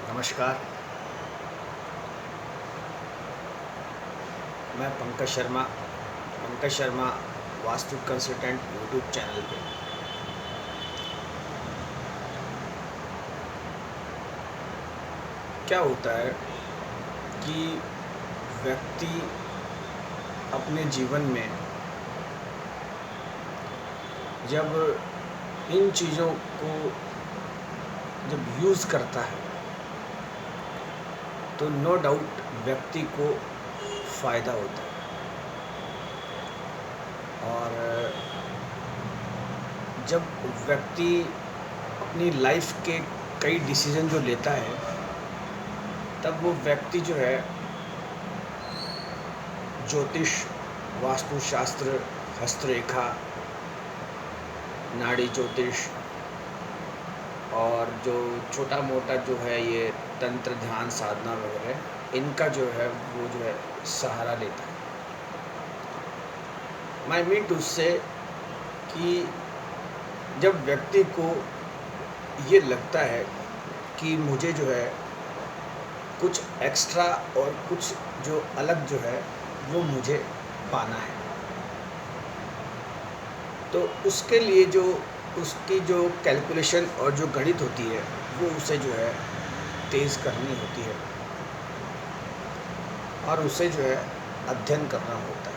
नमस्कार। मैं Pankaj Sharma vastu consultant YouTube channel पे। क्या होता है कि व्यक्ति अपने जीवन में जब इन चीज़ों को जब यूज़ करता है तो नो डाउट व्यक्ति को फ़ायदा होता है। और जब व्यक्ति अपनी लाइफ के कई डिसीजन जो लेता है तब वो व्यक्ति जो है ज्योतिष, वास्तुशास्त्र, हस्तरेखा, नाड़ी ज्योतिष और जो छोटा मोटा जो है ये तंत्र ध्यान साधना वगैरह इनका जो है वो जो है सहारा लेता है। मैं मीन टू से कि जब व्यक्ति को ये लगता है कि मुझे जो है कुछ एक्स्ट्रा और कुछ जो अलग जो है वो मुझे पाना है, तो उसके लिए जो उसकी जो कैलकुलेशन और जो गणित होती है वो उसे जो है तेज़ करनी होती है और उसे जो है अध्ययन करना होता है।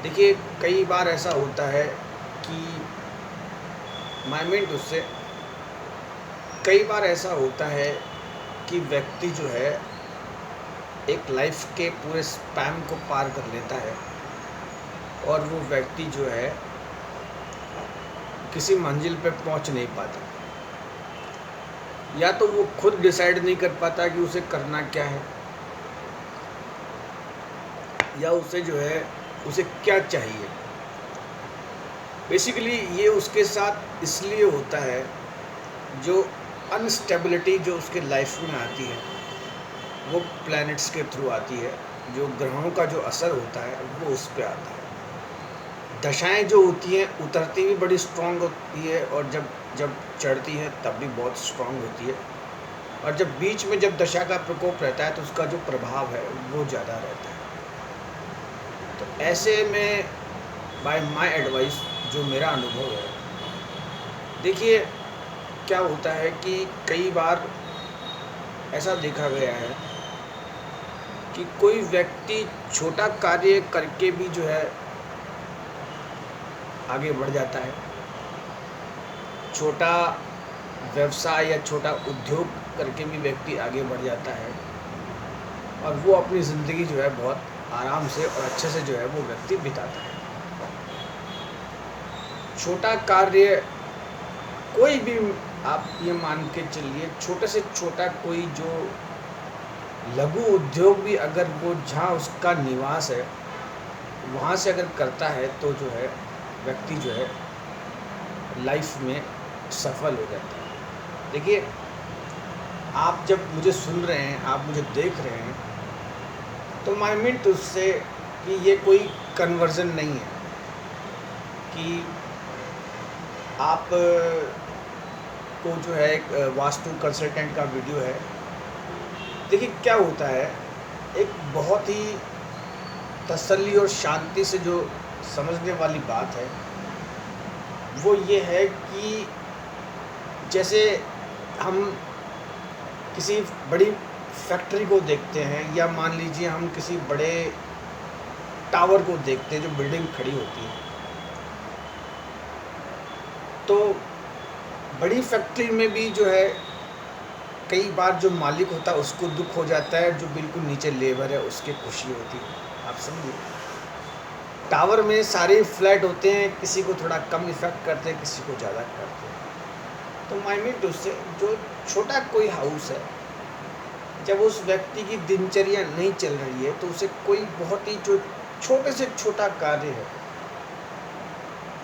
देखिए, कई बार ऐसा होता है कि माइंड उससे कई बार ऐसा होता है कि व्यक्ति जो है एक लाइफ के पूरे स्पैम को पार कर लेता है और वो व्यक्ति जो है किसी मंजिल पे पहुंच नहीं पाता, या तो वो खुद डिसाइड नहीं कर पाता कि उसे करना क्या है, या उसे जो है उसे क्या चाहिए। बेसिकली ये उसके साथ इसलिए होता है, जो अनस्टेबिलिटी जो उसके लाइफ में आती है वो प्लैनेट्स के थ्रू आती है, जो ग्रहों का जो असर होता है वो उस पर आता है। दशाएं जो होती हैं उतरती भी बड़ी स्ट्रांग होती है और जब जब चढ़ती है तब भी बहुत स्ट्रांग होती है, और जब बीच में जब दशा का प्रकोप रहता है तो उसका जो प्रभाव है वो ज़्यादा रहता है। तो ऐसे में बाय माय एडवाइस जो मेरा अनुभव है, देखिए क्या होता है कि कई बार ऐसा देखा गया है कि कोई व्यक्ति छोटा कार्य करके भी जो है आगे बढ़ जाता है, छोटा व्यवसाय या छोटा उद्योग करके भी व्यक्ति आगे बढ़ जाता है और वो अपनी ज़िंदगी जो है बहुत आराम से और अच्छे से जो है वो व्यक्ति बिताता है। छोटा कार्य कोई भी, आप ये मान के चलिए, छोटे से छोटा कोई जो लघु उद्योग भी अगर वो जहाँ उसका निवास है वहाँ से अगर करता है तो जो है व्यक्ति जो है लाइफ में सफल हो जाता है। देखिए, आप जब मुझे सुन रहे हैं, आप मुझे देख रहे हैं, तो माय मीन टू से कि ये कोई कन्वर्जन नहीं है कि आप को जो है एक वास्तु कंसल्टेंट का वीडियो है। देखिए क्या होता है, एक बहुत ही तसल्ली और शांति से जो समझने वाली बात है वो ये है कि जैसे हम किसी बड़ी फैक्ट्री को देखते हैं, या मान लीजिए हम किसी बड़े टावर को देखते हैं जो बिल्डिंग खड़ी होती है, तो बड़ी फैक्ट्री में भी जो है कई बार जो मालिक होता है उसको दुख हो जाता है, जो बिल्कुल नीचे लेबर है उसकी खुशी होती है। आप समझिए, टावर में सारे फ्लैट होते हैं, किसी को थोड़ा कम इफेक्ट करते हैं, किसी को ज़्यादा करते हैं। तो माय मीन टू से जो छोटा कोई हाउस है, जब उस व्यक्ति की दिनचर्या नहीं चल रही है तो उसे कोई बहुत ही जो छोटे से छोटा कार्य है,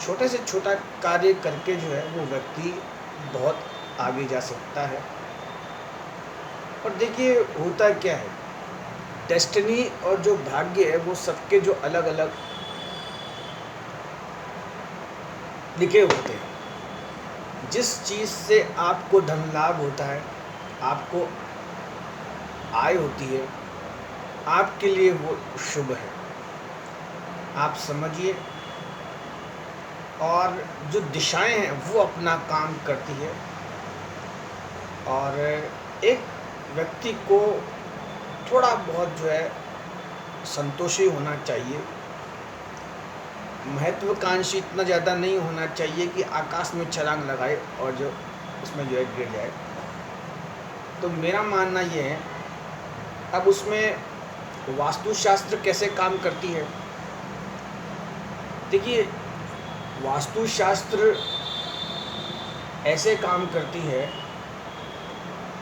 छोटे से छोटा कार्य करके जो है वो व्यक्ति बहुत आगे जा सकता है। और देखिए होता क्या है, डेस्टिनी और जो भाग्य है वो सबके जो अलग अलग लिखे होते हैं। जिस चीज़ से आपको धन लाभ होता है आपको आय होती है, आपके लिए वो शुभ है। आप समझिए। और जो दिशाएं हैं वो अपना काम करती है, और एक व्यक्ति को थोड़ा बहुत जो है संतोषी होना चाहिए। महत्वाकांक्षी इतना ज़्यादा नहीं होना चाहिए कि आकाश में छलांग लगाए और जो उसमें जो है गिर जाए। तो मेरा मानना ये है। अब उसमें वास्तुशास्त्र कैसे काम करती है? देखिए, वास्तुशास्त्र ऐसे काम करती है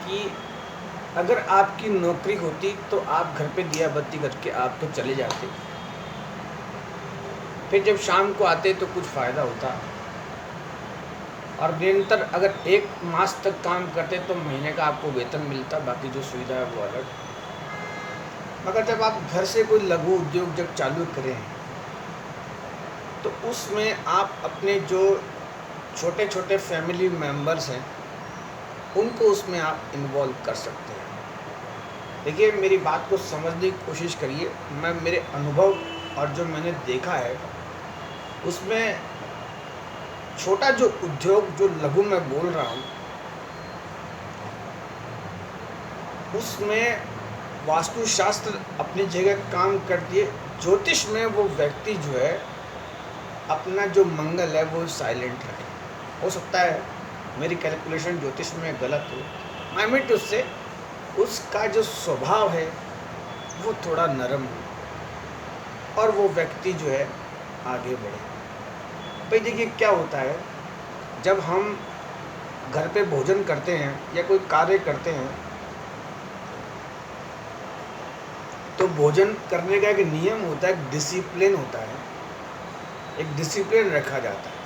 कि अगर आपकी नौकरी होती तो आप घर पे दिया बत्ती करके आप तो चले जाते, फिर जब शाम को आते तो कुछ फ़ायदा होता, और निरंतर अगर 1 मास तक काम करते तो महीने का आपको वेतन मिलता, बाकी जो सुविधा है वो अलग। मगर जब आप घर से कोई लघु उद्योग जब चालू करें तो उसमें आप अपने जो छोटे छोटे फैमिली मेम्बर्स हैं उनको उसमें आप इन्वॉल्व कर सकते हैं। देखिए, मेरी बात को समझने की कोशिश करिए। मैं मेरे अनुभव और जो मैंने देखा है उसमें छोटा जो उद्योग जो लघु मैं बोल रहा हूँ उसमें वास्तुशास्त्र अपनी जगह काम करती है। ज्योतिष में वो व्यक्ति जो है अपना जो मंगल है वो साइलेंट रखे। हो सकता है मेरी कैलकुलेशन ज्योतिष में गलत हो, आई मीन उससे उसका जो स्वभाव है वो थोड़ा नरम हो और वो व्यक्ति जो है आगे बढ़े। भाई देखिए, क्या होता है जब हम घर पे भोजन करते हैं या कोई कार्य करते हैं तो भोजन करने का एक नियम होता है, एक डिसिप्लिन होता है, एक डिसिप्लिन रखा जाता है।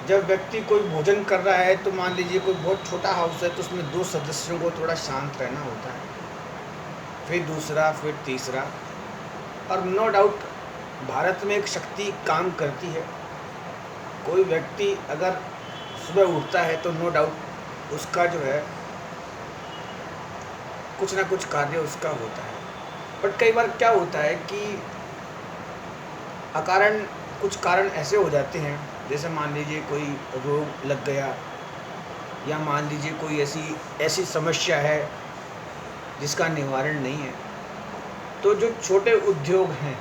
जब व्यक्ति कोई भोजन कर रहा है तो मान लीजिए कोई बहुत छोटा हाउस है तो उसमें 2 सदस्यों को थोड़ा शांत रहना होता है, फिर दूसरा, फिर तीसरा। और नो डाउट भारत में एक शक्ति काम करती है। कोई व्यक्ति अगर सुबह उठता है तो नो डाउट उसका जो है कुछ ना कुछ कार्य उसका होता है। बट कई बार क्या होता है कि अकारण कुछ कारण ऐसे हो जाते हैं, जैसे मान लीजिए कोई रोग लग गया या मान लीजिए कोई ऐसी समस्या है जिसका निवारण नहीं है। तो जो छोटे उद्योग हैं,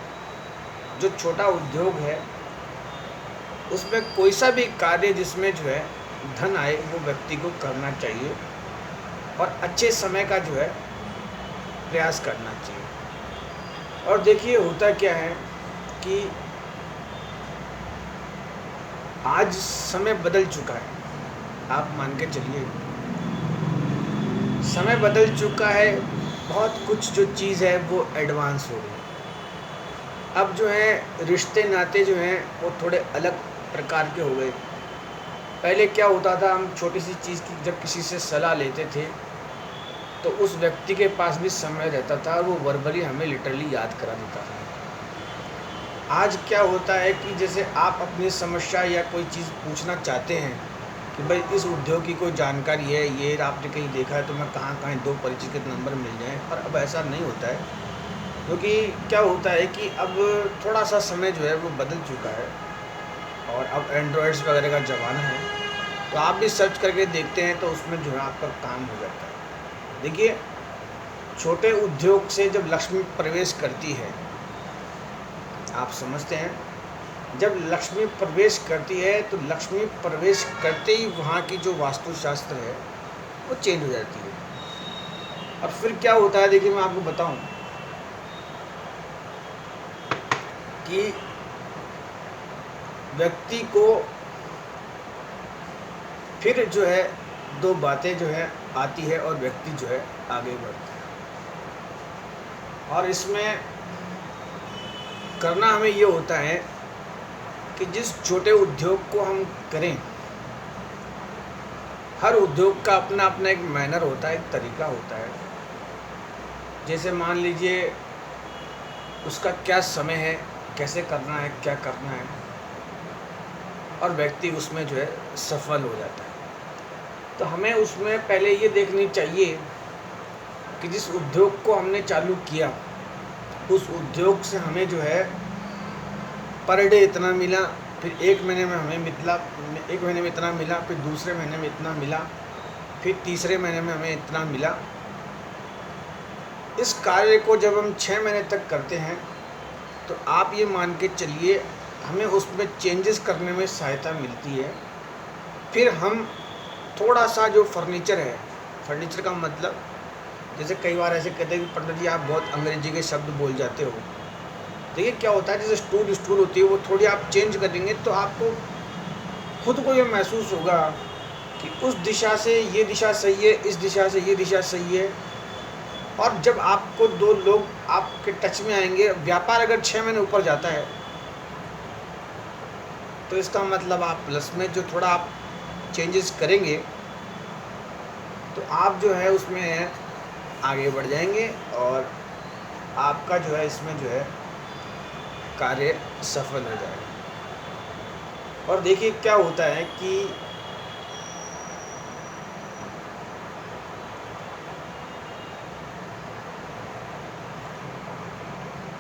जो छोटा उद्योग है उसमें कोई सा भी कार्य जिसमें जो है धन आए वो व्यक्ति को करना चाहिए और अच्छे समय का जो है प्रयास करना चाहिए। और देखिए, होता क्या है कि आज समय बदल चुका है। आप मान के चलिए, समय बदल चुका है, बहुत कुछ जो चीज़ है वो एडवांस हो गई। अब जो है रिश्ते नाते जो हैं वो थोड़े अलग प्रकार के हो गए। पहले क्या होता था, हम छोटी सी चीज़ की जब किसी से सलाह लेते थे तो उस व्यक्ति के पास भी समय रहता था और वो वर्बली हमें लिटरली याद करा देता था। आज क्या होता है कि जैसे आप अपनी समस्या या कोई चीज़ पूछना चाहते हैं कि भाई इस उद्योग की कोई जानकारी है, ये आपने कहीं देखा है तो मैं कहाँ कहाँ 2 परिचित के नंबर मिल जाएं, पर अब ऐसा नहीं होता है। क्योंकि क्या होता है कि अब थोड़ा सा समय जो है वो बदल चुका है और अब एंड्रॉयड्स वगैरह का ज़माना है, तो आप भी सर्च करके देखते हैं तो उसमें जो है आपका काम हो जाता है। देखिए, छोटे उद्योग से जब लक्ष्मी प्रवेश करती है, आप समझते हैं, जब लक्ष्मी प्रवेश करती है तो लक्ष्मी प्रवेश करते ही वहाँ की जो वास्तुशास्त्र है वो चेंज हो जाती है। अब फिर क्या होता है, देखिए मैं आपको बताऊं कि व्यक्ति को फिर जो है 2 बातें जो है आती है और व्यक्ति जो है आगे बढ़ता है। और इसमें करना हमें ये होता है कि जिस छोटे उद्योग को हम करें, हर उद्योग का अपना अपना एक मैनर होता है, एक तरीका होता है। जैसे मान लीजिए उसका क्या समय है, कैसे करना है, क्या करना है, और व्यक्ति उसमें जो है सफल हो जाता है। तो हमें उसमें पहले ये देखनी चाहिए कि जिस उद्योग को हमने चालू किया उस उद्योग से हमें जो है पर डे इतना मिला, फिर एक महीने में हमें मिला, एक महीने में इतना मिला, फिर दूसरे महीने में इतना मिला, फिर तीसरे महीने में हमें इतना मिला। इस कार्य को जब हम 6 महीने तक करते हैं तो आप ये मान के चलिए हमें उसमें चेंजेस करने में सहायता मिलती है। फिर हम थोड़ा सा जो फर्नीचर है, फर्नीचर का मतलब जैसे कई बार ऐसे कहते हैं कि पंडित जी आप बहुत अंग्रेजी के शब्द बोल जाते हो। देखिए क्या होता है, जैसे स्टूल होती है वो थोड़ी आप चेंज करेंगे तो आपको खुद को ये महसूस होगा कि उस दिशा से ये दिशा सही है, इस दिशा से ये दिशा सही है। और जब आपको 2 लोग आपके टच में आएंगे, व्यापार अगर 6 महीने ऊपर जाता है तो इसका मतलब आप प्लस में जो थोड़ा आप चेंजेस करेंगे तो आप जो है उसमें आगे बढ़ जाएंगे और आपका जो है इसमें जो है कार्य सफल हो जाएगा। और देखिए क्या होता है कि